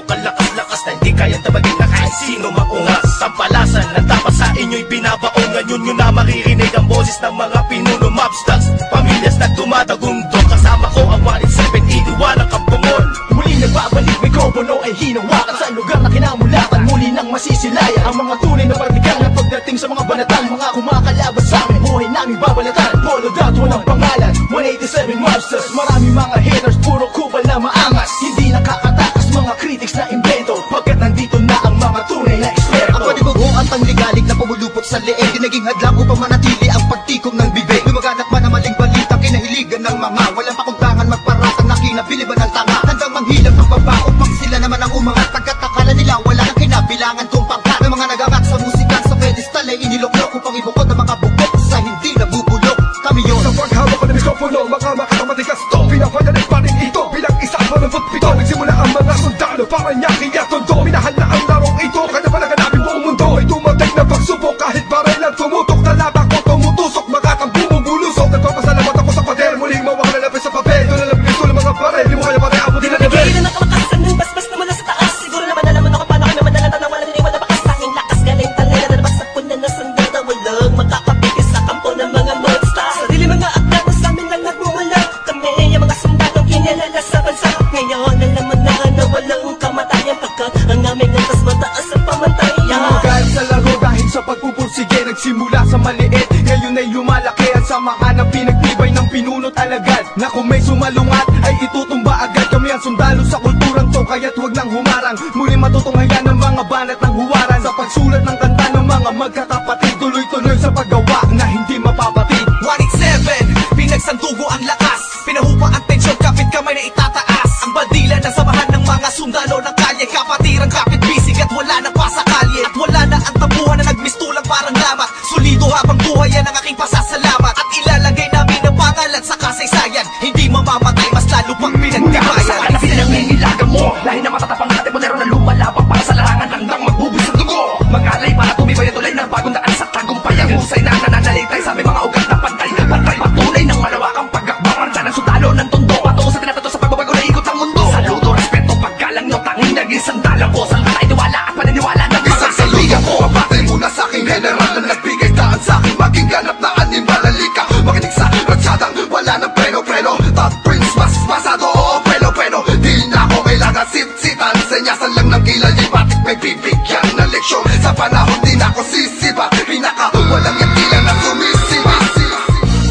kalakas-lakas na hindi kayang tabagin na kahit sino maungas. Sampalasan na dapat sa inyo'y binabaong. Ngayon nyo na maririnig ang boses ng mga pinuno mobsters, pamilyas na dumadagundong. Kasama ko ang 187, iniwalang kampungol. Muli nagbabalik, mikropono ay hinawakan sa lugar na kinamulatan. Muli nang masisilaya ang mga tunay na partikal na pagdating sa mga banatan. Mga kumakalaban sa amin, buhay namin babalatan. Polo dot, walang pangalan, 187 mobsters. Marami mga haters, puro kupal na maangas. Hindi nakakatakas mga critics na invento, pagkat nandito na ang mga tunay na eksperto. Ang panibago at pangligalig na pumulupot sa leeg, di naging hadlang upang manatili ang pagtikom ng bibig. Lumaganap man ang maling balita, kinahiligan ng mga walang pakundangan magparatang na kinabiliban ng tanga. Handang manghilang ang baba upang sila naman ang umangat. Pagkat akala nila wala nang kinabilangan kung pangkat. Ng mga nagangat sa musika sa pedestal ay iniloklok upang ibukod ang mga bukok sa hindi nabubulok. Kami yun sa paghawak ko ng mikropono, mga matigas to. Pinapadalig pa rin ito bilang isa at 87. Nagsimula ang mga sundalo para nyaki at tondo. Minahal na ang larong ito, kanya pala ganapin buong mundo. Ay tumating na pagsubok kahit baril ang tumutok. Talabak ko tumutusok, makakang bumubulusok. Nagpapasalamat ako sa pader, muling mawak na lapis sa papel. Doon na lang gusto ng mga baril, di mo kaya pare abutin na level. Bigay na ng kalakasan ng basbas na mula sa taas. Siguro naman alam mo na kung paano kami madalatan ng walang iniwan na bakas sa aking lakas. Galing talera na nabas sa punan na sandal na walang makakapigil sa kampo ng mga monsters. Sarili mga aklat na sa amin lang nagmumula. Kami ang mga sundalong kinilala sa bansa. Ngayon alam mo na walang kamatayan, pagkat ang aming antas mataas ang pamantayan. Kahit sa laro dahil sa pagpupursige, nagsimula sa maliit, ngayon ay lumalaki. At samahan ang pinagtibay ng pinunot alagad, na kung may sumalungat ay itutumba agad. Kami ang sundalo sa kulturang to, kaya't huwag nang humarang. Muli matutunghayan ng mga banat ng huwaran. Sa pagsulat ng kanta ng mga magkakapatid, tuloy-tuloy sa paggawa na hindi mapapatid. 187, pinagsandugo ang lakas. Pinahupa ang tensyon, kapit kamay na itataas. Ang bandila na samahan ng mga sundalo ng kalye. Kapatirang kapit bisig at wala na pa sa kalye. At wala na ang tabuhan na nagmistulang parang lamat. Solido habang buhay yan ang aking pasasalamat. At ilalagay namin ang pangalan sa kasaysayan. Hindi mamamatay, mas lalo pang pinagtibayan. Sa kanapin ang nangilagan mo, lahi na matatapang natin modero na lumalabang para sa larangan hanggang magbubis ang dugo. Mag-alay para tumibay at tulay ng bagong daan sa tagumpay. Ang husay na nananalitay sa may mga ugat na pantay. Pantay patunay ng malawakang pagkakbangan sa ng sundalo ng tondo. Patungo sa tinatato sa pagbabago na ikot ang mundo. Saludo, respeto, paggalang nyo, tanging naging sandalang ko. Saan ka tayo niwala at paniniwala ng mga Saludo ko, mapatay muna sa aking general na nagbigay daan sa aking maging ganap na animalalika. Makinig sa ratsadang wala ng preno-preno. Top Prince, mas masado, oo, preno-preno. Di na ako kailangan sit-sitan. Senyasan lang ng kilay, batik may bibigyan na leksyon. Sa panahon di na ako sisipa, pinaka walang yakilan na sumisipa.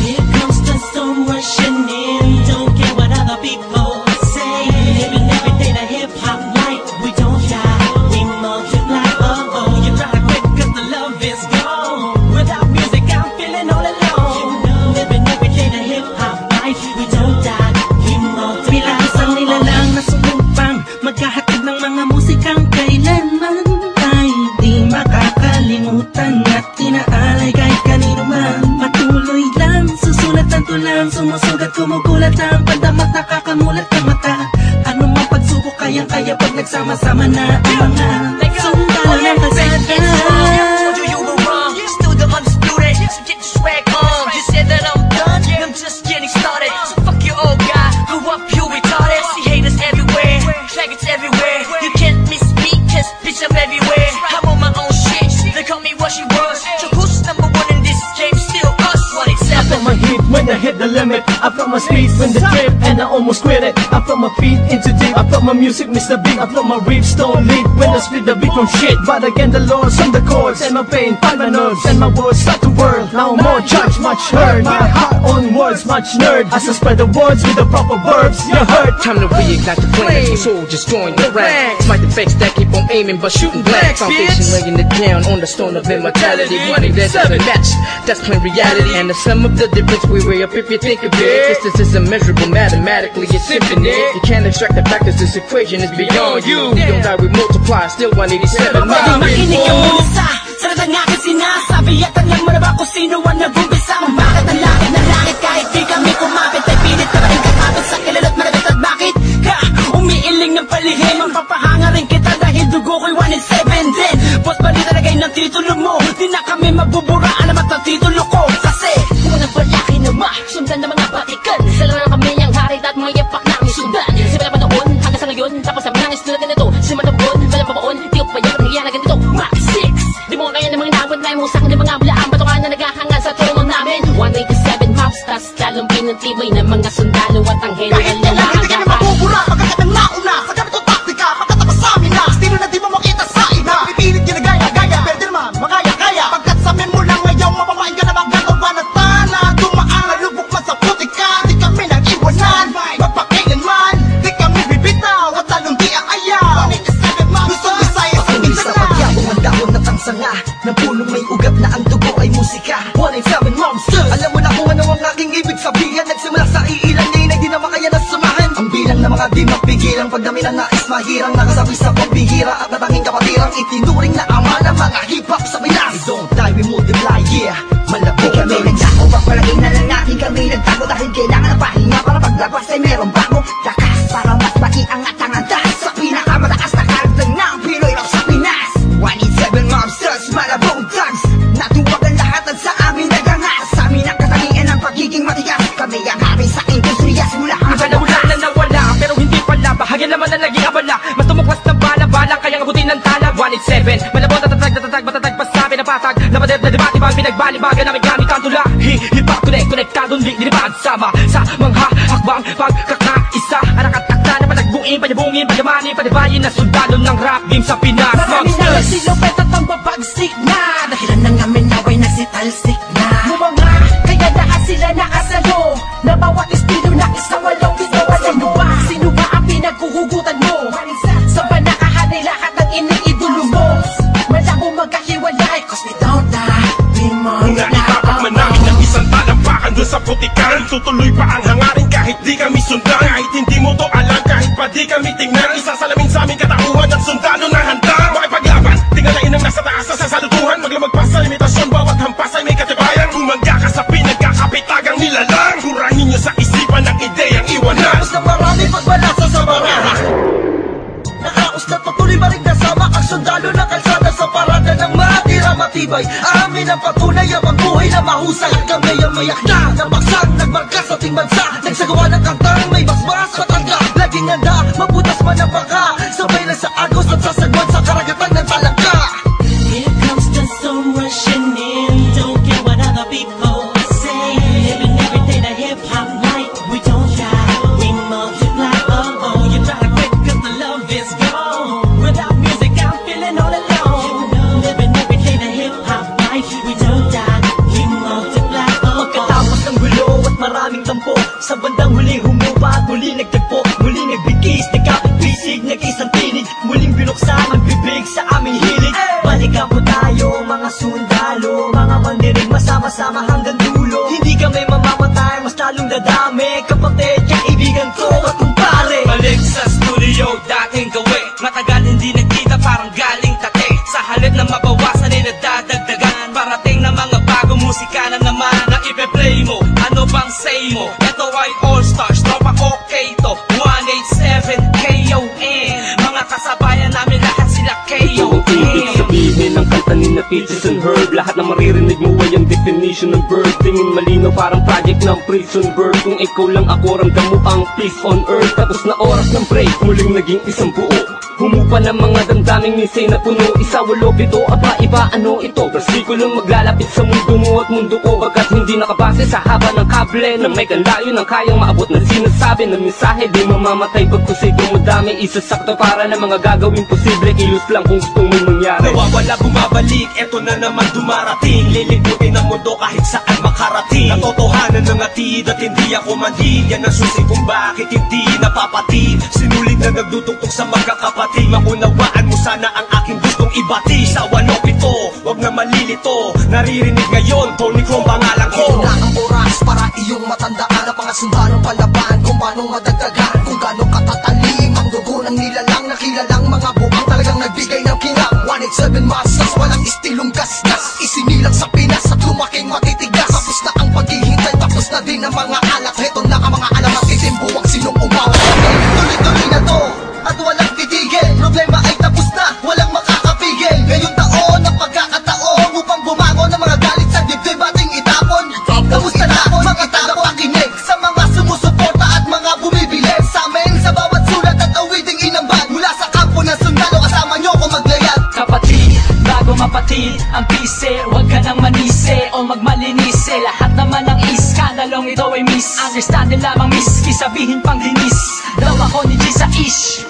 Here comes the storm rushing in. Don't care what other people say. Living every day the hip-hop life. We don't die, we multiply. Oh, you try to quit cause the love is gone. Without music I'm feeling all alone. Living every day the hip-hop life. We don't die, we multiply. Bilang isang nilalang na sumumpang maghahatid ng mga musikang kailanman ay di makakalimutan at inaalay kahit kanino man. Patuloy lang, susulat ang tulang, sumusugat, kumukulat ang pandamat, nakakamulat ang mata. Ano mang pagsubok kayang-kaya pag nagsama-sama na ang mga sundalo ng kalsada. You were wrong, still the undisputed. So get your swag on. You said that I'm done, I'm just getting started. So fuck your old guy, grew up you retarded. See haters everywhere, faggots everywhere. You can't miss me, cause bitch I'm everywhere. I'm on my own shit, they call me what she was. So who's number one in this game? Still us, 187. I felt my heat when I hit the limit. I felt my speed when the trip and I almost quit it. I felt my feet into deep. I felt my music Mr. Big. I felt my riffs don't lead when I split the beat from shit. But again the Lord's on the chords and my pain find my nerves and my words start to whirl. Now more judge, much heard. My heart on words, much nerd. As I spread the words with the proper verbs, you heard. Time to reignite the flame. Your soul just join the ranks. Smite the fakes that keep on aiming but shooting blank. Foundation laying it down on the stone of immortality. Money that doesn't match, that's plain reality. And the sum of the difference we weigh up if you think of it. Distance is immeasurable mathematically, it's infinite. You can't extract the factors, this equation is beyond you. We don't die, we multiply, still 187. Makinig ka muna sa sarad ang aking sinasabi. At alam mo na ba kung sino ang nag-umpisa? Bakit ang langit kahit di kami kumapit? Ay pilit ka rin kakapit sa kilala't marabit. At bakit ka umiiling ng palihim? Ang papahanga rin kita dahil dugo ko'y 187 din. Boss balita lagay ng titulo mo, di na kami mabubura. Alamat ang titulo ko kasi unang palaki na sundan ng mga batikan. Sila na kami ang hari at mga yapak na sundan. Simula pa noon hanggang sa ngayon, tapos sabi ng istorya ganito. Simalabon, malababaon, di ko pa yan nangyayari na ganito. Max 6, di mo kaya ng mga naman na mo sa akin ng mga mulaan. Batukan na naghahangal sa trono namin. 187 mobsters, lalong pinantibay ng mga sundalo at ang general Kahit na kailan hindi kami mabubura, pagkakat ng nauna sa ganitong taktika, pagkatapos sa amin na estilo na di mo makita sa iba. Pipilit ginagaya-gaya, pwede naman makaya-kaya. Pagkat sa amin mo lang ngayon, mapapain ka na magagawa na tana. Dumaan na lubok man sa putika, di kami nag-iwanan. Magpakailanman, di kami bibitaw, at talong di ang ayaw. 187 mob, gusto Visayas sa Patuloy sa Mindanao. pagyabong ang dahon at ang sanga ng punong may ugat na ang dugo ay musika. 187 monsters. Alam mo na kung ano ang aking ibig sabihin. Nagsimula sa iilan ngayon ay di na makaya na samahan. Ang bilang ng mga di mapigilang pagdami na nais mahirang nakasabi sa pambihira at natanging kapatirang itinuring na ama ng mga hip-hop sa Pinas. We don't die, we multiply, yeah. Malabo Kami nagtako, papalagay na lang natin kami nagtago. Dahil kailangan ng pahinga para paglabas ay merong bago. Lakas para mas maiangat ang antas sa pinakamataas na karagdag ng Pinoy rap sa Pinas. 187 mobsters, malabong thugs, natuwag ang lahat at sa amin nagangas. Sa amin ang katangian ng pagiging matigas. Kami ang hari sa industriya simula Wala na nawala, pero hindi pala. Bahagya naman na naging abala. Mas tumuklas ng bala-bala, kaya abutin ng tala. 187, malabot na tatag, matatag pa sa pinapatag. Napader na debate, pag pinagbalibagan namin gamit ang tula. Hip-hop, konektadong linipad. Sama sa mga hakbang pagkakaisa. Anakatakta na panagbuin, panyabungin, panyamanin, panibayin na sundalo ng rap game sa Pinas. Marami na nasilupet at ang babagsik na. Dahilan ng amin naway nagsitalsik na. Mga kaya lahat sila nakasalo. Na bawat estilo na isang walong bitaw. Sino ba ang pinaghuhugutan mo? Sa ba nakahanay lahat ng iniidolo mo? Malabo magkahiwalay, cause we don't die, we multiply. Itapak man namin ng isang talampakan doon sa putikan. Tutuloy pa ang hangarin kahit di kami sundan. Kahit hindi mo to alam, kahit pa di kami tingnan. Isasalamin sa aming katauhan ng sundalo na handa makipaglaban. Tingalain ang nasa taas sa salutuhan. Maglamag pa sa limitasyon, bawat hampas ay may katibayan. Bumangga ka sa pinagkakapitagang nilalang. Kurahin nyo sa isipan ang ideyang iwanan. Tapos na marami pagbalasa sa baraha. Nakaos na patuloy maring nasama ang sundalo ng kalsada sa parada ng matira matibay. Amin ang patunay ang magbuhay na mahusay. At kami ang mayakda na baksang nagmarka sa ating bansa. Nagsagawa ng kantang may basbas matanda. Laging handa, mabutas man ang baka. Sabay lang sa agos at sasagwan sa karagatan ng talangka. Here comes the storm rushing in. Don't care what other people say. Living every day the hip hop life. We don't die, we multiply. Oh, you try to quit 'cause the love is gone. Without music, I'm feeling all alone. Living every day the hip hop life. We don't die, we multiply. Pagkatapos ng gulo at maraming tampo, sa bandang huli humupa at muli nagtagpo. Muli nagbigis, nagkapit-bisig, nag-isang tinig. Muling binuksan ang bibig sa aming hilig. Balikan po tayo mga sundalo, mga mandirig masama-sama hanggang dulo. Hindi kami mamamatay, mas lalong dadami. Kapatid, kaibigan ko at kumpare. Balik sa studio, dating gawi. Matagal hindi nagkita, parang galing tate. Sa halip na mabawasan ay nadadagdagan. Parating na mga bagong musika na naman na ipe-play mo. Ano bang say mo? Ito ay All Stars, tropa okay to. 187 KON. Mga kasabayan namin lahat sila KON. Ibig sabihin ng kanta ni na Peaches and Herb. Lahat na maririnig mo ay ang definition ng bird. Tingin malinaw parang project ng prison bird. Kung ikaw lang ako, ramdam mo ang peace on earth. Tapos na oras ng break, muling naging isang buo. Humupa ng mga damdaming nisay na puno. Isa, walo, pito, aba, iba, ano ito? Versikulong maglalapit sa mundo mo at mundo ko. Pagkat hindi nakabase sa haba ng kable na may kanlayo ng kayang maabot na sinasabi ng mensahe. Di mamamatay pagkusigong madami. Isasakto para na mga gagawin posible. Kilos lang kung gusto mong mangyari. Nawawala, bumabalik, eto na naman dumarating. Lilibutin ang mundo kahit saan makarating. Natotohanan ng atid at hindi ako manhid. Yan ang susi kung bakit hindi napapatid. Sinulid na nagdutugtog sa magkakapatid. Maunawaan mo sana ang aking gustong ibati. Sa 107, wag na malilito. Naririnig ngayon, Tony Chrome pangalan ko. Ito na ang oras para iyong matandaan ang mga sundalong palaban. Kung paano madagdagan, kung gaano katatalim ang dugo ng nilalang na kilalang mga buang talagang nagbigay ng kinang. 187 masas, walang istilong gasgas. Isinilang sa Pinas at lumaking matitigas. Tapos na ang paghihintay, tapos na din ang mga alak. Heto na ang mga alamat, itimbuwang sinong umawa. Tuloy-tuloy na to, at walang titigil. Problema ay tapos na, walang makakapigil. Ngayong taon ang pagkakataon upang bumangon ng mga galit sa dibdib ating itapon. Tapos na mga itapon, pakinig sa mga sumusuporta at mga bumibili sa amin. Sa bawat sulat at awiding inambag mula sa kampo o magmalinis, lahat naman ng iskandalong ito ay misunderstand lamang miski sabihin pang linis. Daw ako ni G sa ish.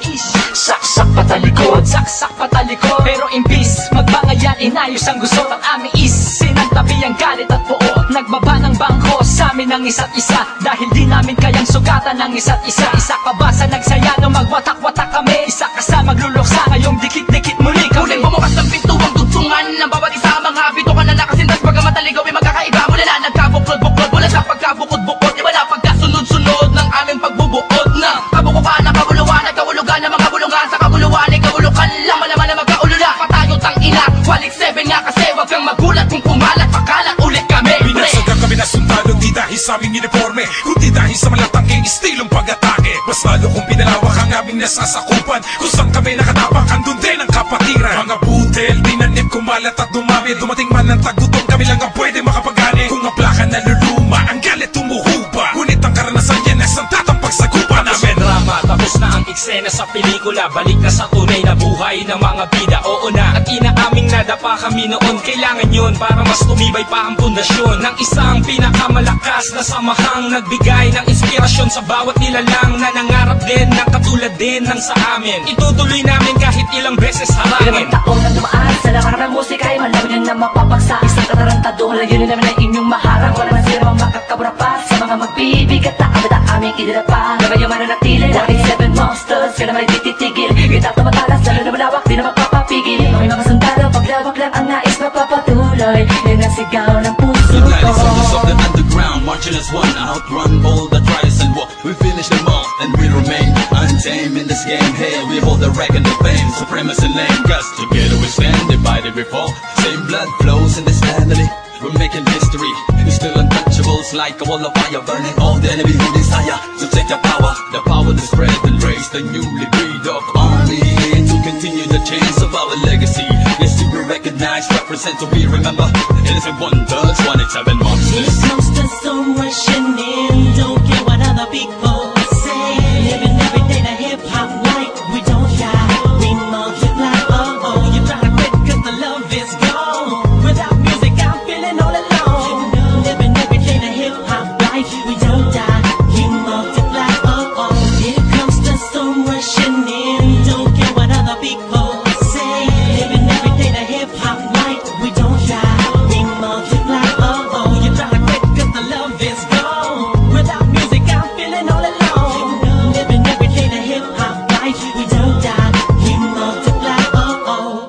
Saksak patalikod, saksak patalikod. Pero imbis magbangayan, inayos ang gusto ng aming is. Sinantabi ang galit at puot, nagbaba ng bangko sa amin ng isa't isa. Dahil di namin kayang sugatan ng isa't isa. Isa ka ba sa nagsaya no magwatak-watak kami? Isa ka sa magluluksa ngayong dikit-dikit muli kami. Muling bumukas ng pintuang dugtungan ng bawat isa. Mga bito ka na nakasintas, bagamat aligaw ay magkakaiba. Mula na nagkabuklod-buklod, mula sa pagkabukod-bukod, iba na pagkasunod-sunod ng aming pagbubuod na kabukukan ng kabuluhan, nagkahulugan ng mga bulungan. Sa kabuluhan ay kahulukan lang, malaman na magkaulula. Patayo tang ina, walik 7 nga kasi wag kang magulat kung kumalat, pakalat ulit kami. Binagsagan kami na sundalo, di dahil sa aming uniforme, kundi dahil sa malatangking estilong pag-atake. Mas lalo kung pinalawak ang aming nasasakupan, kung saan kami nakatapak, andun din ang kapatiran. Mga butel, tinanip, kumalat at dumami. Dumating man ang tagutong, kami lang ang pwede makapagani. Kung ang plaka naluluma, ang galit tumuhupa. Ngunit ang karanasan yan ay santatang pagsagupa namin. Drama, tapos na ang eksena sa pelikula. Balik na sa tunay na buhay ng mga bida. Oo na, at inaaming nadapa kami noon. Kailangan yun para mas tumibay pa ang pundasyon ng isang pinakamalakas na samahang nagbigay ng inspirasyon sa bawat nilalang na nangarap din ng katulad din ng sa amin. Itutuloy namin kahit ilang beses harangin. Ilang taon na dumaan sa lakarang ng musika ay malaman yun na mapapagsa. Isang katarantado, layunin namin ay inyong maharang. Wala man sila makakabura pa sa mga magbibigat na abad ang aming idinapa. Naman yung mananatili, 187 monsters, kaya naman ay tititigil. Gitap na matalas, lalo na malawak, di na magpapapigil. May mga sundalo, paglawak lang ang nais mapapatuloy. Yan ang sigaw ng puso ko. United soldiers of the underground, marching as one, outrun all the trials and war. We finish them all, and we remain untamed in this game. Here we hold the record of fame, supremacy lane. Cause together we stand, divided we fall. Same blood flows in this family. We're making history, it's still untouchables. Like a wall of fire, burning all the enemy who desire to take the power to spread and raise the newly breed of army. And to continue the chains of our legacy. Yes, to be recognized, represent to be remember. Innocent wonders, 187 monsters. Here comes the storm rushing in. Don't care what other people say. Living every day the hip hop like we don't die. We multiply. Oh, you try to quit 'cause the love is gone. Without music, I'm feeling all alone. Living every day the hip hop life we don't die. We multiply. Oh, here comes the storm rushing in. Don't care what other people say. Living every day the hip hop life we don't die. We multiply. Oh, you try to quit 'cause the love is gone. Without music, I'm feeling all alone. Living every day the hip hop life we don't die. We multiply. Oh.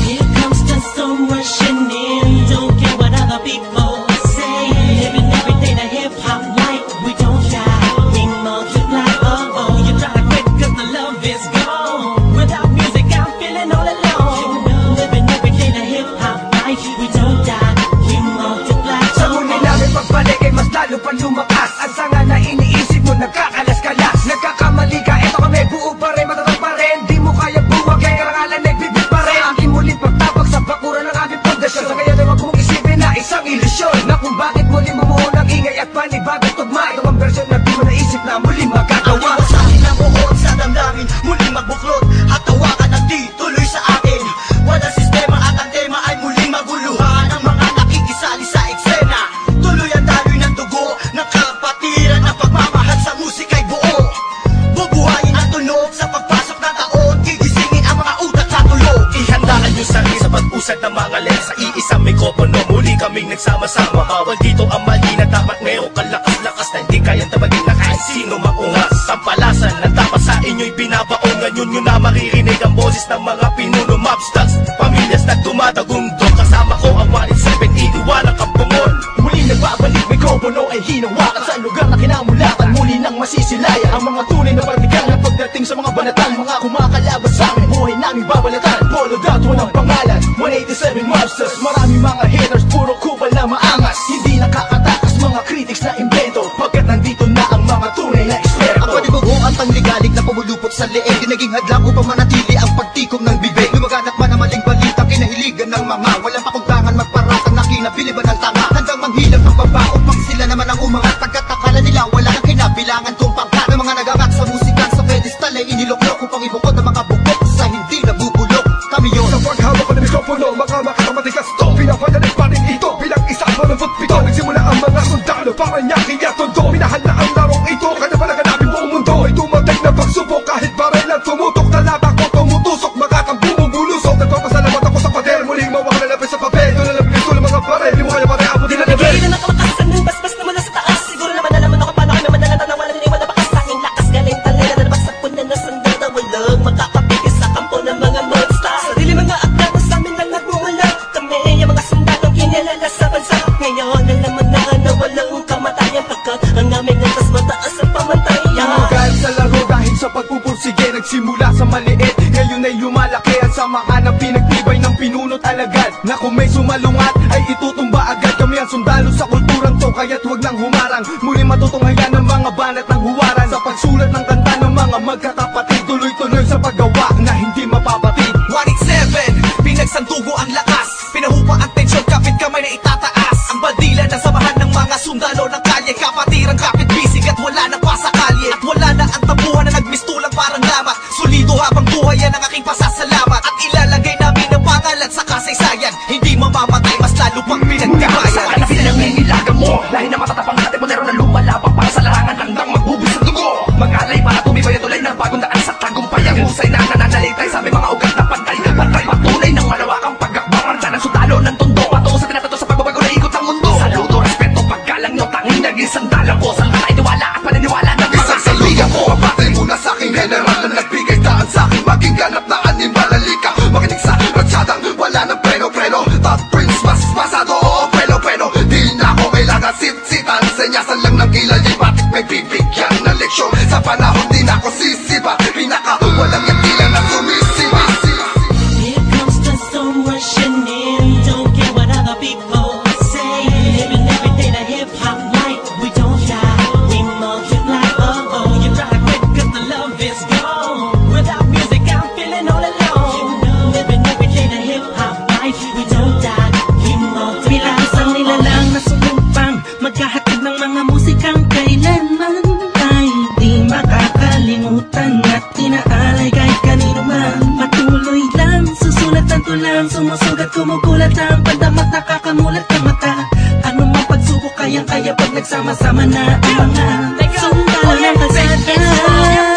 Here comes the storm rushing in. Don't care what other people say. Living every day the hip hop life we don't die. We multiply. Oh, you try to quit 'cause the love is gone. Without music, I'm feeling all alone. Living every day the hip hop life we don't die. We multiply. Sa muli namin pagbalik ay mas lalo pa lumakas. Ang sanga na iniisip mo nagkakalas-kalas. Nagkakamali ka, eto kami buo pa rin, matatag pa rin. Di mo kaya buwag, kaya karangalan nagbibig pa rin. Aking muling pagtabak sa bakuran ng aming pundasyon. Sa ngayon ay wag mong isipin na isang ilusyon, na kung bakit muli bumuo ng ingay at panibagong tugma. Ito ang versyon na di mo naisip na muling magagawa. Ang iwasahin ang buhon sa damdamin, muling magbuklod at tawakan ang di tuloy sa atin. Walang sistema at ang tema ay muling maguluhan. Ang mga nakikisali sa eksena, tuloy ang daloy ng dugo ng kapatiran. Ang pagmamahal sa musika'y buo, bubuhayin ang tunog sa pagpasok ng taon. Gigisingin ang mga utak sa tulog. Ihandaan yung sarili sa pag-usad ng mga lens. Sa iisang mikropono, muli kaming nagsama-sama. Bawal dito ang mali na dapat mayroong kalakas-lakas na hindi kayang tabagin na kahit sino maungas. Tampalasan na dapat sa inyo'y binabaong. Ngayon nyo na maririnig ang boses ng mga pinuno mobsters. Pamilyas na dumadagundong, kasama ko ang 187, iniwalang kampungon. Muli nagbabalik, mikropono ay hinawakan sa lugar na kinamulatan. Muli nang masisilayan ang mga tunay na partikal na pagdating sa mga banatan. Mga kumakalaban sa amin, buhay namin babalatan. Polo dot, walang pangalan, 187 monsters. Maraming mga haters, puro kupal na maangas. Hindi nakakatakas mga critics na invento, pagkat nandito na ang mga tunay na eksperto. ng tanga. Handang manghilang ang baba upang sila naman ang umangat. Pagkat akala nila wala nang kinabilangan kung pangkat. Ng mga nagangat sa musika sa pedestal ay iniluklok upang ibukod ang mga bukok sa hindi nabubulok. Kami yun sa paghawak ko ng mikropono, makamakatang matigas to. Pinapadalig pa rin ito bilang isa ako ng futpito. Nagsimula ang mga sundalo para niya kaya tondo. Minahal na ang larong ito, kanya pala ganapin buong mundo. Ay tumatay na pagsubok kahit baril at tumutok. Talata ko tumutusok, makakang bumubulusok. Nagpapasalamat ako sa pader, muling mawak na lapis sa papel. Doon na lang gusto ng mga baril, di mo kaya pare abutin na level. Nagigil na nakamatasan ng basbas na mula sa taas. Siguro naman nalaman ako paano kami madalatan na wala niniwala bakas sa aking lakas. Galing talera na nabas sa punan na sandal na walang makakapigil sa kampo ng mga monster. Sarili mga aklat na sa amin lang nagmumula. Kami ang mga sundalong kinilala sa bansa. Ngayon nalaman na walang kamatayan pagkat ang aming antas mataas ang pamantayan. Kahit sa laro dahil sa pagpupursige, nagsimula sa maliit, ngayon ay lumalaki at samahan ang pinagtibay ng pinunot alagad. Na kung may sumalungat ay itutumba agad. Kami ang sundalo sa kulturang to, kaya't huwag nang humarang. Muli matutunghayan ng mga banat ng huwaran. Sa pagsulat ng kanta ng mga magkakapatid, tuloy-tuloy sa paggawa na hindi mapapatid. 187, pinagsandugo ang lakas. Pinahupa ang tensyon, kapit kamay na itataas. Ang bandila na samahan ng mga sundalo ng kalye. Kapatirang kapit bisig at wala na pa sa kalye. At wala na ang tabuhan na nagmistulang parang lamat. Solido habang buhay yan ang aking pasasalamat. At ilalagay namin ang pangalan sa kasaysayan. Hindi mamamatay, mas lalo pang pinagtibayan. Sa kanapin ang nangilaga mo, lahi na matatapang natin modero na lumalabang para sa larangan hanggang magbubis ang dugo. Mag-alay para tumibay at tulay ng bagong daan sa tagumpay. Ang husay na nananalitay sa may mga ugat na pantay. Pantay patunay ng malawakang pagkakbang. Marcha ng sundalo ng tondo, patungo sa tinatato sa pagbabago na ikot ang mundo. Saludo, respeto, paggalang nyo, tanging naging sandalang ko. Saan katay tiwala at paniniwala ng mga Isang ko, mapatay muna sa aking general na nagbigay daan sa aking maging ganap na animalalika. Makinig sa ratsadang wala ng preno-preno. Top Prince, mas masado, oo, pelo-pelo. Di na ako kailangan sit-sitan. Senyasan lang ng kilay, bakit may bibigyan na leksyon. Sa panahon di na ako sisiba, pinaka walang yatilan na sumisiba. Here comes the storm rushing in. Don't care what other people say. Living every day the hip hop life. We don't die, we multiply. Oh oh, you try to quit 'cause the love is gone. Without music, I'm feeling all alone. Living every day the hip hop life. We don't die, we multiply. Bilang isang nilalang na sumumpang, maghahatid ng mga musikang kailanman ay di makakalimutan at inaalay kahit kanino man. Patuloy lang, susulat ang tulang, sumusugat, kumukulat ang pandamat, nakakamulat ang mata. Ano mang pagsubok kayang-kaya pag nagsama-sama na ang mga sundalo ng kalsada.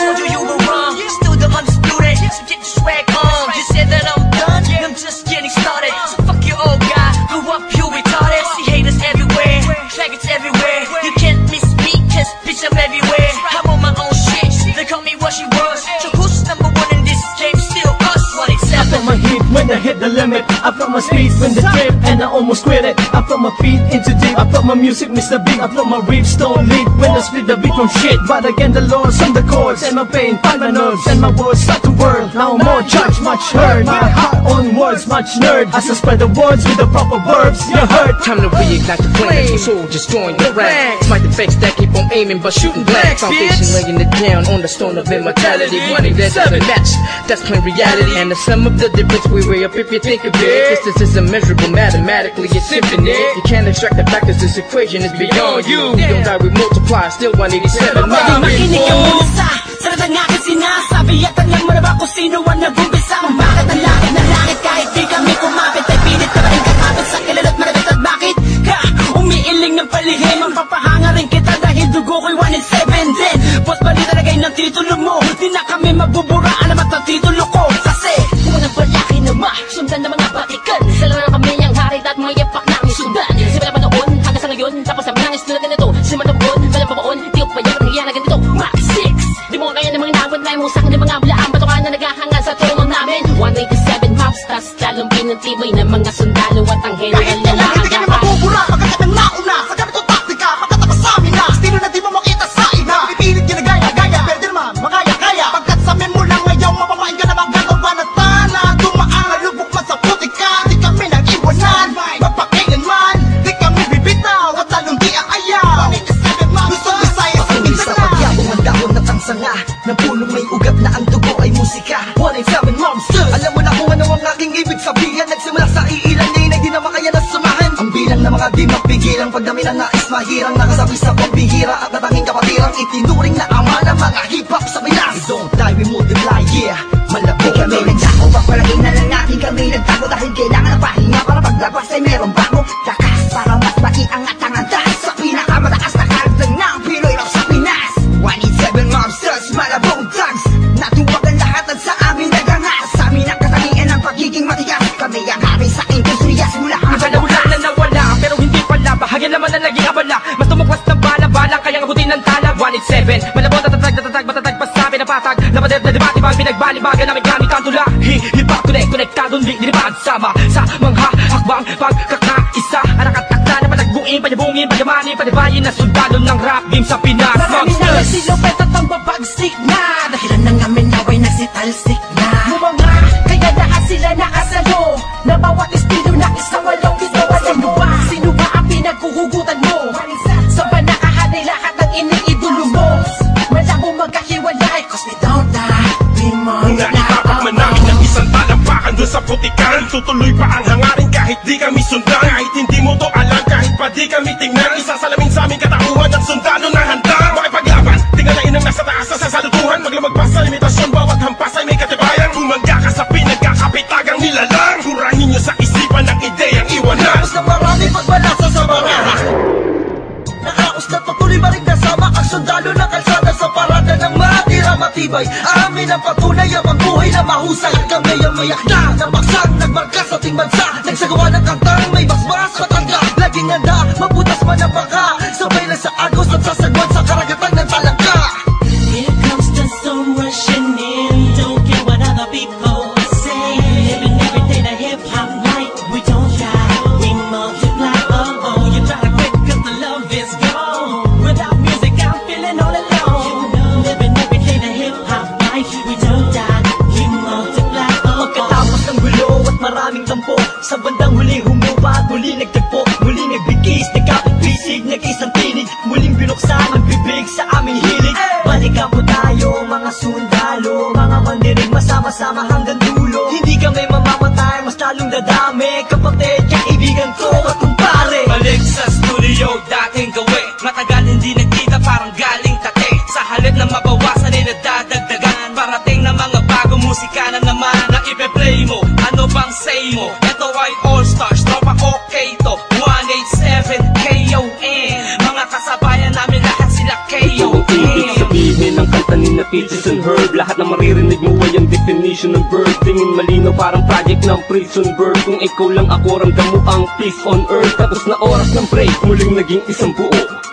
Told you you were wrong, still the undisputed. So get your swag on. You said that I'm done, I'm just getting started. So fuck your old guy, grew up you retarded. See haters everywhere, faggots everywhere. You can't miss me, cause bitch I'm everywhere. I'm on my own shit, they call me what she was. So who's number one in this game? Still us, 187. I felt my heat when I hit the limit. I felt my speed when the trip and I almost quit it. I felt my feet into deep. I felt my music Mr. Big. I felt my riffs don't lead when I split the beat from shit. But again the Lord's on the chords and my pain find my nerves and my words start to whirl. Now more judge, much heard. My heart on words, much nerd. As I spread the words with the proper verbs, you heard. Time to reignite the flame. Your soldiers join the ranks. Smite the fakes that keep on aiming but shooting blanks. Foundation laying it down on the stone of immortality. Money that doesn't match, that's plain reality. And the sum of the difference we weigh up if you think of it. Distance is immeasurable, mathematically it's infinite. You can't extract the fact that this equation is beyond you. You don't die, we multiply, still 187. Makinig ka muna sa sarap ng aking sinasabi. At alam mo na ba kung sino ang nag-umpisa? Kung bakit ang langit na langit kahit di kami kumapit. Ay pilit ka ba rin kakapit sa kilala't marabit. At bakit ka umiiling ng palihim? Ang papahanga rin kita dahil dugo ko'y 187 din. Boss balita lagay ng titulo mo, di na kami mabubura. Alamat ang titulo ko kasi Mga balaki na sundan ng mga batikan. Sila na kami ang hari at mga yapak na ang sundan. Simula pa noon hanggang sa ngayon, tapos sabi nangis tulad ganito. Simula na buon, walang pabaon, di ko pa yan at nangyayari ganito. Max 6, di mo kaya ng mga inabot na yung musang ng mga bulaan. Batukan na nagahanga sa trono namin. 187 maps, tas lalong pinantibay ng mga sundalo at ang general Kahit na kailan hindi kami mabubura, pagkat ng nauna sa ganitong taktika, pagkatapos sa amin na estilo na di mo makita sa ina. Pipilit ginagaya-gaya, pwede naman makaya-kaya. Pagkat sa amin mo lang ngayon, mapamain ka na magagawa na tana. Dumaan na lubok man sa putika, di kami nag-iwanan. Magpakailan man, di kami bibitaw at lalong di aayaw. 187 man, gusto Visayas sa Patuloy sa pagyabong ang dahon at ang sanga ng punong may ugat na ang dugo ay musika. 187 monsters. Alam mo na kung ano ang aking ibig sabihin. Nagsimula sa iilan ngayon ay di na makaya na magpigil ang pagdami ng nais mahirang nakasabi sa pagbihira at natanging kapatirang itinuring na ama ng mga hip-hop sa Pinas. We don't die, we multiply, yeah. Malapit kami nagdako, papalain na lang natin kami nagtago dahil kailangan ng pahinga para paglabas ay meron bago lakas para mas maiangat ang antas sa pinakamataas na karagdag ng Pinoy rap sa Pinas. 187 Mobsters, Malabong Thugs, natuwag ang lahat at sa amin nagangas. Sa amin ang katangian ng pagiging matigas, kami ang hari sa industriya simula hanggang wakas. Na nawala pero hindi pala, bahagya naman na naging abala. Mas tumuklas ng bala-bala kaya ngabutin ng tala. 187, malabong tatatag, matatag pa sa pinapatag. Napader na debate pag pinagbalibagan namin gamit ang tula. Hip-hop konektadong linipad sama sa mga hakbang pagkakaisa. Anak at akta na patagbuin, panyabungin, panyamanin, panibayin na sundalo ng rap game sa Pinas. Marami na nagsilupet at ang babagsik na dahilan ng amin naway nagsitalsik na mga kaya lahat sila nakasalo na bawat estilo na isang walong ito. Sino ba ang pinagkuhugutan mo? Sa ba nakahanay lahat ng iniidolo mo? Malabo magkahiwalay cause we don't die, we multiply. Itapak man namin ng isang talampakan doon sa putikan. Tutuloy pa ang hangarin kahit di kami sundan. Kahit hindi mo to alam, kahit pa di kami tingnan. Isasalamin sa aming katauhan at sundalo na handa makipaglaban. Tingalain ang nasa taas sa salutuhan. Maglamagpas sa limitasyon, bawat hampas ay may katibayan. Bumangga ka sa pinagkakapitagang nilalang. Kurahin nyo sa isipan ang ideyang iwanan. Nakakos na marami pagbalasa sa mga nakakos na patuloy maring kasama ang sundalo ng kalsada sa parada ng matira matibay. Amin ang patunay ang magbuhay na mahusay at kami ang mayakda na baksang nagmarka sa ating bansa. Nagsagawa ng kantang may basbas matanda, laging handa mabutas man ang baka. Sabay na sa agos at sasagwan sa karagatan ng talangka. Here comes the storm rushing in, don't care what other people say. Living every day the hip-hop life, we don't die, we multiply. Oh, you try to quit cause the love is gone. Without music I'm feeling all alone. Living every day the hip-hop life, we don't die, we multiply. Pagkatapos ng gulo at maraming tampo, sa bandang huli humupa at muli nagtagpo. Muli nagbigis, nagkapit-bisig, nag-isang tinig. Muling binuksan ang bibig sa aming hilig. Balikan po tayo mga sundalo, mga mandinig masama-sama hanggang dulo. Hindi kami mamamatay, mas lalong dadami. Kapatid, kaibigan ko at kumpare. Balik sa studio, dating gawi. Matagal hindi nagkita, parang galing tate. Sa halip na mabawasan ay nadadagdagan. Parating na mga bagong musika na naman na ipe-play mo. Ano bang say mo? Ito ay All Stars, tropa okay to 187 KON. Mga kasabayan namin lahat sila KON. Ibig sabihin ng kanta ni na Peaches and Herb. Lahat na maririnig mo ay ang definition ng bird. Tingin malino parang project ng prison bird. Kung ikaw lang ako, ramdam mo ang peace on earth. Tapos na oras ng break, muling naging isang buo.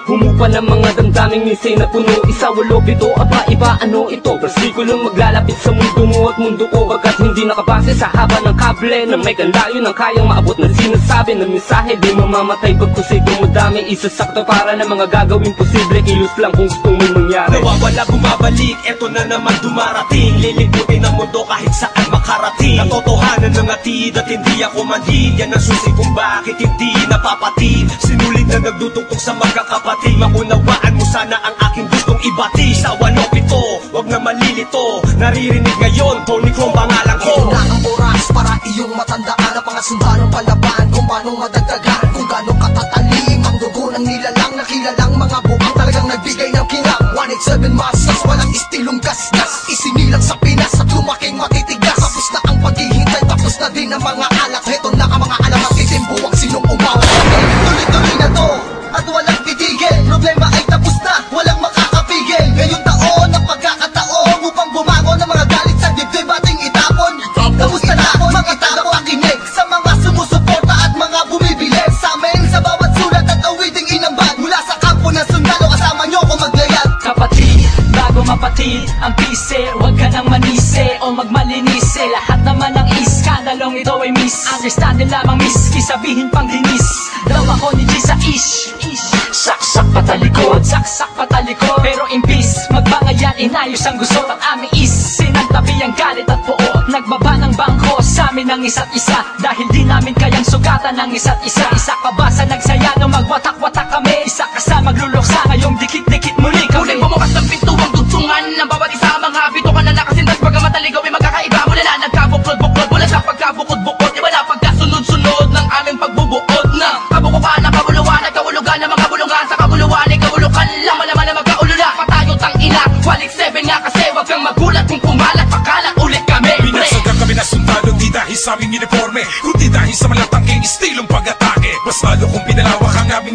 Humupa ng mga damdaming misay na puno. Isa, walo, pito, aba, iba, ano ito? Versikulong maglalapit sa mundo mo at mundo ko. Pagkat hindi nakabase sa haba ng kable na may kanlayo ng kayang maabot na sinasabi ng mensahe. Di mamamatay pagkusig kung madami isasakto para na mga gagawin posible. Kilos lang kung gusto mong mangyari. Nawawala, bumabalik, eto na naman dumarating. Liliputin ang mundo kahit saan makarating. Natotohanan ng atid at hindi ako manhid. Yan ang susi kung bakit hindi napapatid. Sinulid na nagdutungtong sa magkakapatid. Maunawaan mo sana ang aking gustong ibati. Sa 102, wag na malilito. Naririnig ngayon, Tony Chrome pangalan ko. Ito na ang oras para iyong matandaan ang mga sundalong palaban. Kung paano madagdagan, kung gano'ng katatalim ang dugo ng nilalang na kilalang mga buang talagang nagbigay ng kinang. 187 Mobsters, walang istilong gasgas. Isinilang sa Pinas at lumaking matitigas. Tapos na ang paghihintay, tapos na din ang mga alak. Heto na ang mga alamat, itimbuwang sinong umawa. Tuloy-tuloy na to at walang titigil. Problema ay tapos na, walang makakapigil. Ngayong taon ang pagkakataon upang bumangon ng mga galit sa dibdib ating itapon. Tapos na ako mag-itapon, pakinig sa mga sumusuporta at mga bumibili sa amin sa bawat sulat at awiting inambag. Mula sa kampo ng sundalo, kasama nyo ko maglayat. Kapatid, bago mapatid ang pise, huwag ka nang manise o magmalinise. Lahat naman ng iskandalong ito ay misunderstand lamang miski sabihin pang dinis. Daw ako ni G sa ish. Saksak patalikod, saksak patalikod. Pero imbis magbangayan, inayos ang gusto ng aming is. Sinantabi ang galit at puot, nagbaba ng bangko sa amin ng isa't isa. Dahil di namin kayang sugatan ng isa't isa. Isa ka ba sa nagsaya no magwatak-watak kami? Isa ka sa magluluksa ngayong dikit-dikit muli kami. Muling bumukas ng pintuang dugtungan ng bawat isa. Mga bito ka na nakasintas, bagamat aligaw ay magkakaiba. Mula na nagkabuklod-buklod, mula sa pagkabukod-bukod. Iba na pagkasunod-sunod ng aming pagbubuod na kabukukan ng kabuluhan.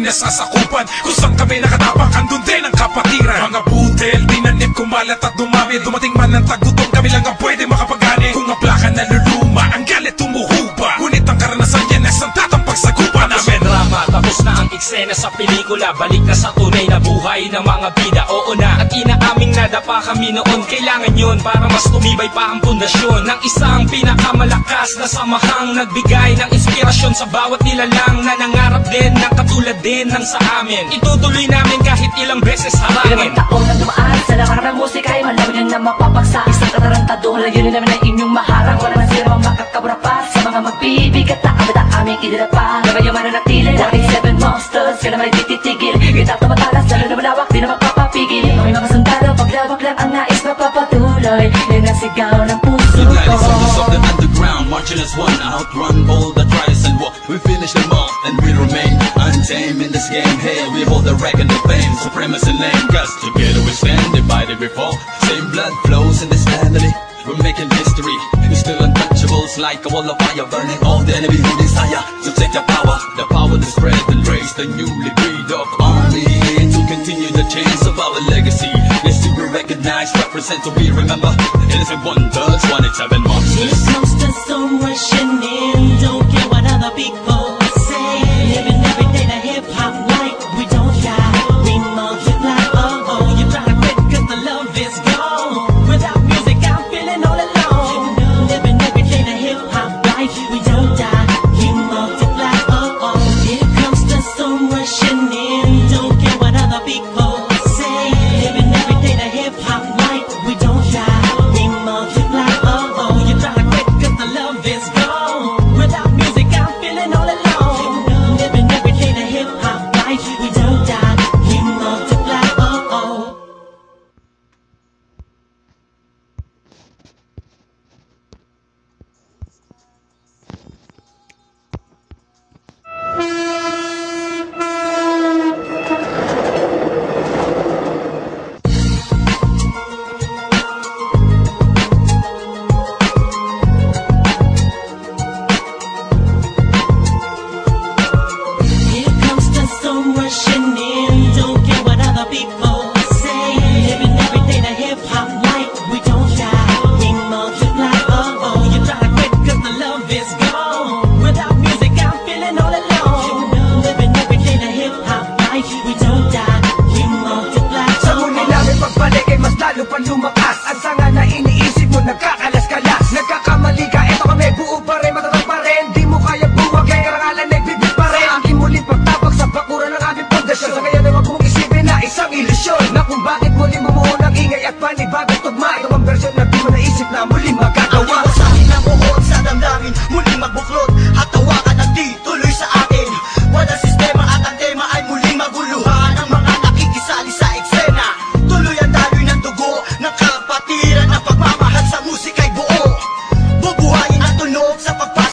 na sasakupan. Kung saan kami nakatapang, andun din ang kapatiran. Mga budel, dinanip, kumalat at dumami. Dumating man ang tagutom, kami lang ang pwede makapagani. Kung ang plaka naluluma, ang galit tumuhupa. Ngunit ang karanasan yan ay santatang pagsagupa namin. Drama, tapos na ang eksena sa pelikula. Balik na sa tunay na buhay ng mga bida. Oo na, at inaaming nadapa kami noon. Kailangan yun para mas tumibay pa ang pundasyon ng isang pinakamalakas na samahang nagbigay ng inspirasyon sa bawat nilalang na nangarap din ng katulad din ng sa amin. Itutuloy namin kahit ilang beses harangin. Ilang taon na dumaan sa lakarang ng musika ay malaman yun na mapapagsa. Isang katarantado, layunin namin ay inyong maharang. Wala man sila mang makakabura pa sa mga magbibigat na kabata aming idinapa. Naman yung mananatili, 187 monsters, kaya naman ititigil. Kita tumatalas, lalo na malawak, di na magpapapigil. May mga sundalo, paglawak lang ang nais mapapatuloy. Yan ang sigaw ng puso ko. The sons of the underground, marching as one, outrun all the trials and war. We finish them all, and we remain untamed in this game. Hey, we hold the record of fame, supremacy lane. Cause together we stand, divided we fall. Same blood flows in this family. We're making history, it's still untouchables like a wall of fire, burning all the enemy who desire to take the power to spread and raise the newly breed of army, and to continue the chains of our legacy. Yes, to be recognized, represent to be remember. Innocent wonders, 187 monsters. Here comes the storm rushing in. Don't care what other people say. Living every day the hip hop like we don't die. We multiply. Oh, you try to quit 'cause the love is gone. Without music, I'm feeling all alone. Living every day the hip hop life we don't die. We multiply. Oh, here comes the storm rushing in. Don't care what other people say. Living every day the hip hop life we don't die. We multiply. Oh, you try to quit 'cause the love is gone. Without music, I'm feeling all alone. Living every day the hip hop life we don't die. We multiply. Oh. Here comes the storm rushing in. Don't care what other people say. Living every day the hip hop life we don't die. We multiply. Oh, you try to quit 'cause the love is gone. Without music, I'm feeling all alone. Living every day the hip hop life we don't die. We multiply. Sa muli namin pagbalik ay mas lalo pa lumakas. Ang sanga na iniisip mo nagkakalas-kalas. Nagkakamali ka, eto kami buo pa rin, matatag pa rin. Di mo kaya buwag, kaya karangalan nagbibig pa rin. Ang aking muling pagtapak sa bakuran ng aming pundasyon. Sa ngayon ay wag mong isipin na isang ilusyon, na kung bakit muli bumuo ng ingay at panibagong tugma. Ito ang versyon na di mo naisip na muling magka